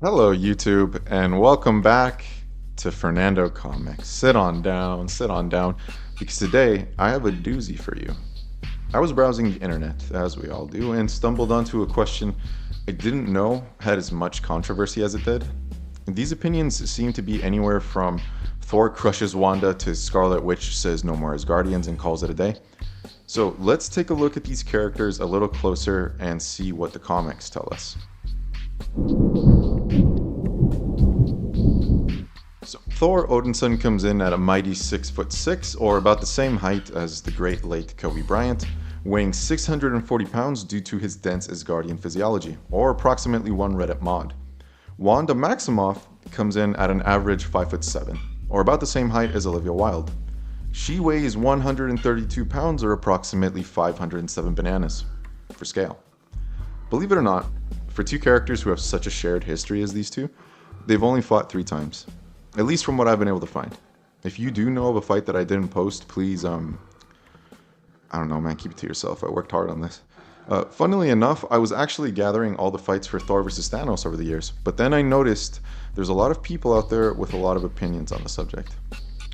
Hello, YouTube, and welcome back to Fernando Comics. Sit on down, because today I have a doozy for you. I was browsing the internet, as we all do, and stumbled onto a question I didn't know had as much controversy as it did. These opinions seem to be anywhere from Thor crushes Wanda to Scarlet Witch says no more Asgardians and calls it a day. So let's take a look at these characters a little closer and see what the comics tell us. So Thor Odinson comes in at a mighty 6'6", or about the same height as the great late Kobe Bryant, weighing 640 pounds due to his dense Asgardian physiology, or approximately one Reddit mod. Wanda Maximoff comes in at an average 5'7", or about the same height as Olivia Wilde. She weighs 132 pounds, or approximately 507 bananas, for scale. Believe it or not, for two characters who have such a shared history as these two, they've only fought 3 times. At least from what I've been able to find. If you do know of a fight that I didn't post, please, I don't know, man, keep it to yourself. I worked hard on this. Funnily enough, I was actually gathering all the fights for Thor vs. Thanos over the years, but then I noticed there's a lot of people out there with a lot of opinions on the subject.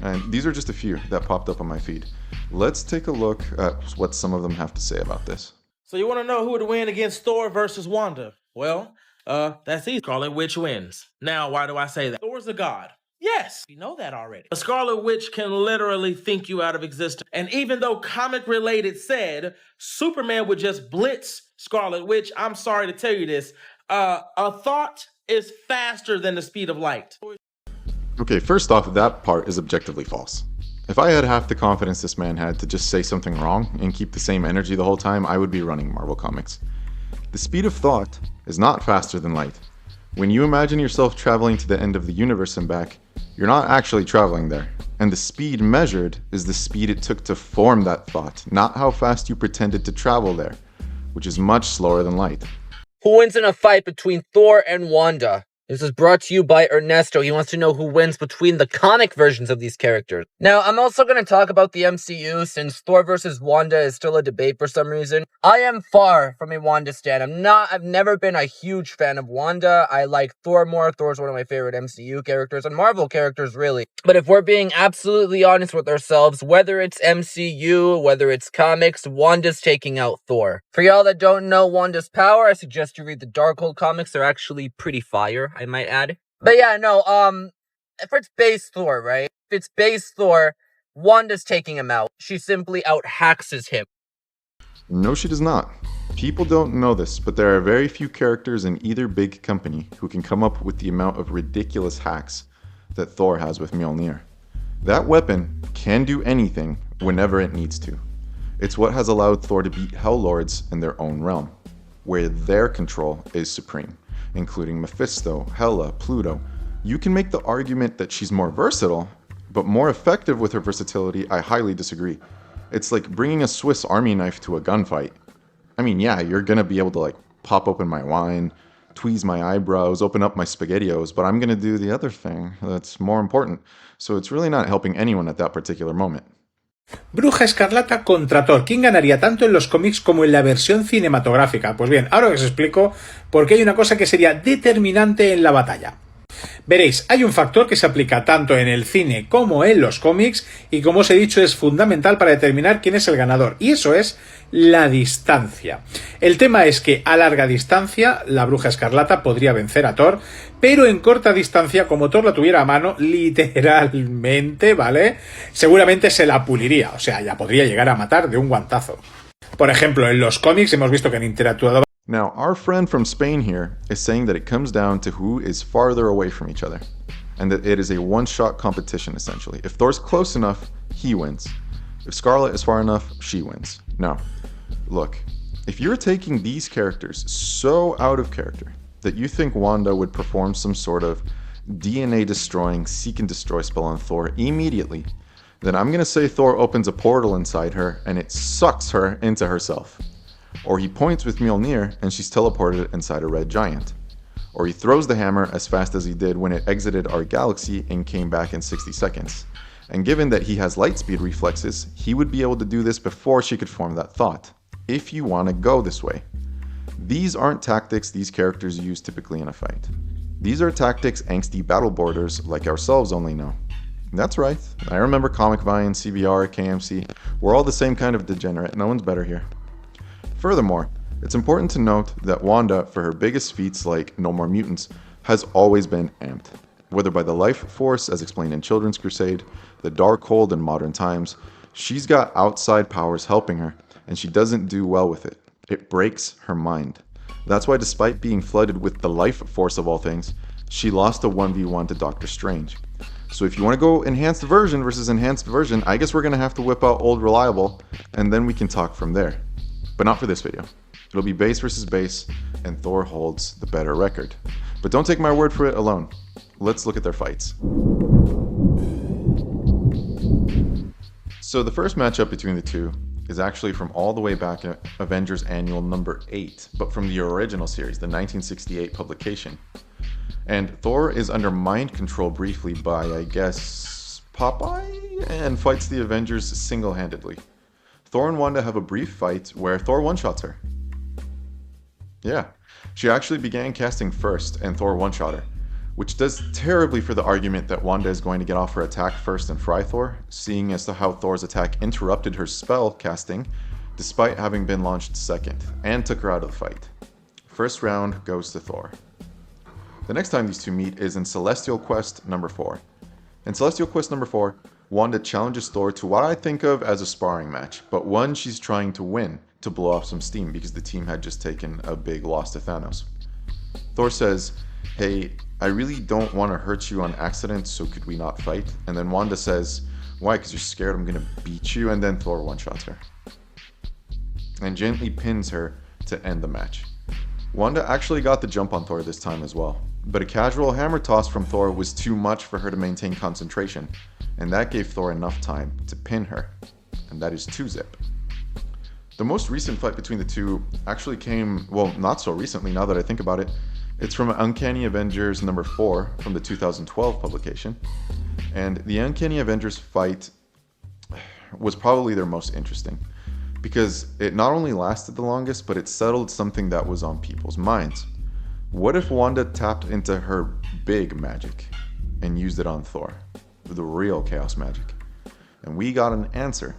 And these are just a few that popped up on my feed. Let's take a look at what some of them have to say about this. So you want to know who would win against Thor versus Wanda? Well, that's easy. Scarlet Witch wins. Now, why do I say that? Thor's a god. Yes, we know that already. A Scarlet Witch can literally think you out of existence. And even though comic-related said Superman would just blitz Scarlet Witch, I'm sorry to tell you this, a thought is faster than the speed of light. Okay, first off, that part is objectively false. If I had half the confidence this man had to just say something wrong and keep the same energy the whole time, I would be running Marvel Comics. The speed of thought is not faster than light. When you imagine yourself traveling to the end of the universe and back, you're not actually traveling there. And the speed measured is the speed it took to form that thought, not how fast you pretended to travel there, which is much slower than light. Who wins in a fight between Thor and Wanda? This is brought to you by Ernesto. He wants to know who wins between the comic versions of these characters. Now, I'm also going to talk about the MCU since Thor versus Wanda is still a debate for some reason. I am far from a Wanda stan. I've never been a huge fan of Wanda. I like Thor more. Thor's one of my favorite MCU characters and Marvel characters, really. But if we're being absolutely honest with ourselves, whether it's MCU, whether it's comics, Wanda's taking out Thor. For y'all that don't know Wanda's power, I suggest you read the Darkhold comics. They're actually pretty fire, I might add. But yeah, no, if it's base Thor, right? If it's base Thor, Wanda's taking him out. She simply out-haxes him. No, she does not. People don't know this, but there are very few characters in either big company who can come up with the amount of ridiculous hacks that Thor has with Mjolnir. That weapon can do anything whenever it needs to. It's what has allowed Thor to beat Hell Lords in their own realm, where their control is supreme, including Mephisto, Hela, Pluto. You can make the argument that she's more versatile, but more effective with her versatility, I highly disagree. It's like bringing a Swiss Army knife to a gunfight. I mean, yeah, you're gonna be able to pop open my wine, tweeze my eyebrows, open up my SpaghettiOs, but I'm gonna do the other thing that's more important. So it's really not helping anyone at that particular moment. Bruja Escarlata contra Thor. ¿Quién ganaría tanto en los cómics como en la versión cinematográfica? Pues bien, ahora os explico por qué hay una cosa que sería determinante en la batalla. Veréis, hay un factor que se aplica tanto en el cine como en los cómics y, como os he dicho, es fundamental para determinar quién es el ganador, y eso es la distancia. El tema es que a larga distancia la Bruja Escarlata podría vencer a Thor, pero en corta distancia, como Thor la tuviera a mano, literalmente, ¿vale? Seguramente se la puliría, o sea, ya podría llegar a matar de un guantazo. Por ejemplo, en los cómics hemos visto que han interactuado. Now, our friend from Spain here is saying that it comes down to who is farther away from each other, and that it is a one-shot competition, essentially. If Thor's close enough, he wins. If Scarlet is far enough, she wins. Now, look, if you're taking these characters so out of character that you think Wanda would perform some sort of DNA-destroying seek and destroy spell on Thor immediately, then I'm gonna say Thor opens a portal inside her and it sucks her into herself. Or he points with Mjolnir and she's teleported inside a red giant. Or he throws the hammer as fast as he did when it exited our galaxy and came back in 60 seconds. And given that he has lightspeed reflexes, he would be able to do this before she could form that thought, if you want to go this way. These aren't tactics these characters use typically in a fight. These are tactics angsty battleboarders like ourselves only know. That's right, I remember Comic Vine, CBR, KMC, we're all the same kind of degenerate, no one's better here. Furthermore, it's important to note that Wanda, for her biggest feats like No More Mutants, has always been amped. Whether by the life force, as explained in Children's Crusade, the Darkhold in modern times, she's got outside powers helping her, and she doesn't do well with it. It breaks her mind. That's why despite being flooded with the life force of all things, she lost a 1v1 to Doctor Strange. So if you want to go enhanced version versus enhanced version, I guess we're going to have to whip out old reliable, and then we can talk from there. But not for this video. It'll be base versus base, and Thor holds the better record. But don't take my word for it alone. Let's look at their fights. So the first matchup between the two is actually from all the way back in Avengers Annual number 8, but from the original series, the 1968 publication. And Thor is under mind control briefly by, I guess, Popeye, and fights the Avengers single-handedly. Thor and Wanda have a brief fight where Thor one-shots her. Yeah, she actually began casting first, and Thor one-shot her, which does terribly for the argument that Wanda is going to get off her attack first and fry Thor, seeing as to how Thor's attack interrupted her spell casting, despite having been launched second, and took her out of the fight. First round goes to Thor. The next time these two meet is in Celestial Quest number 4. In Celestial Quest number 4, Wanda challenges Thor to what I think of as a sparring match, but one she's trying to win, to blow off some steam because the team had just taken a big loss to Thanos. Thor says, "Hey, I really don't want to hurt you on accident, so could we not fight?" And then Wanda says, "Why? Because you're scared I'm going to beat you?" And then Thor one-shots her. And gently pins her to end the match. Wanda actually got the jump on Thor this time as well, but a casual hammer toss from Thor was too much for her to maintain concentration, and that gave Thor enough time to pin her, and that is 2-zip. The most recent fight between the two actually came, well, not so recently now that I think about it. It's from Uncanny Avengers number 4 from the 2012 publication, and the Uncanny Avengers fight was probably their most interesting, because it not only lasted the longest, but it settled something that was on people's minds. What if Wanda tapped into her big magic and used it on Thor, the real chaos magic? And we got an answer.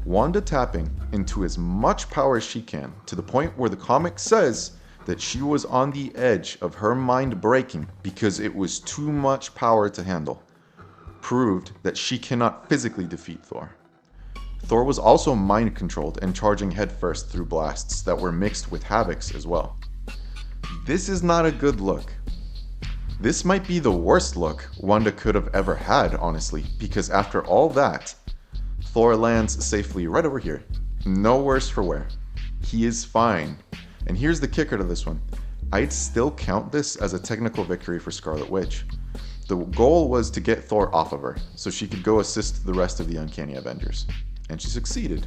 Wanda tapping into as much power as she can, to the point where the comic says that she was on the edge of her mind breaking because it was too much power to handle, proved that she cannot physically defeat Thor. Thor was also mind controlled and charging headfirst through blasts that were mixed with havocs as well. This is not a good look. This might be the worst look Wanda could have ever had, honestly, because after all that, Thor lands safely right over here. No worse for wear. He is fine. And here's the kicker to this one. I'd still count this as a technical victory for Scarlet Witch. The goal was to get Thor off of her, so she could go assist the rest of the Uncanny Avengers. And she succeeded.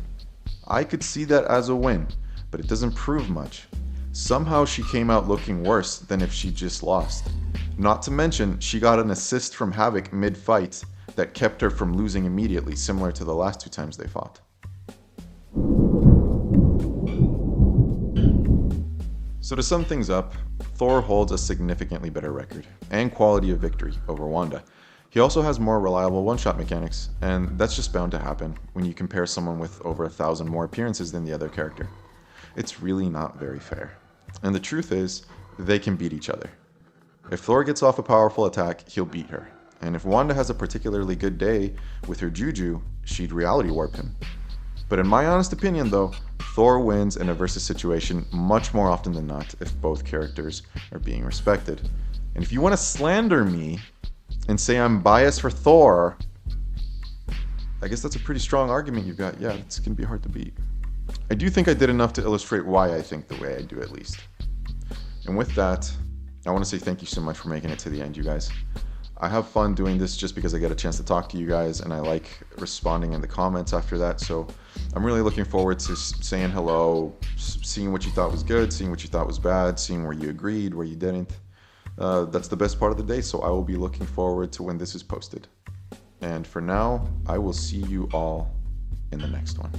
I could see that as a win, but it doesn't prove much. Somehow she came out looking worse than if she just lost. Not to mention, she got an assist from Havoc mid-fight that kept her from losing immediately, similar to the last 2 times they fought. So to sum things up, Thor holds a significantly better record and quality of victory over Wanda. He also has more reliable one-shot mechanics, and that's just bound to happen when you compare someone with over 1,000 more appearances than the other character. It's really not very fair. And the truth is, they can beat each other. If Thor gets off a powerful attack, he'll beat her. And if Wanda has a particularly good day with her juju, she'd reality warp him. But in my honest opinion though, Thor wins in a versus situation much more often than not if both characters are being respected. And if you want to slander me and say I'm biased for Thor, I guess that's a pretty strong argument you've got. Yeah, it's going to be hard to beat. I do think I did enough to illustrate why I think the way I do, at least. And with that, I want to say thank you so much for making it to the end, you guys. I have fun doing this just because I get a chance to talk to you guys, and I like responding in the comments after that. So I'm really looking forward to saying hello, seeing what you thought was good, seeing what you thought was bad, seeing where you agreed, where you didn't. That's the best part of the day, so I will be looking forward to when this is posted. And for now, I will see you all in the next one.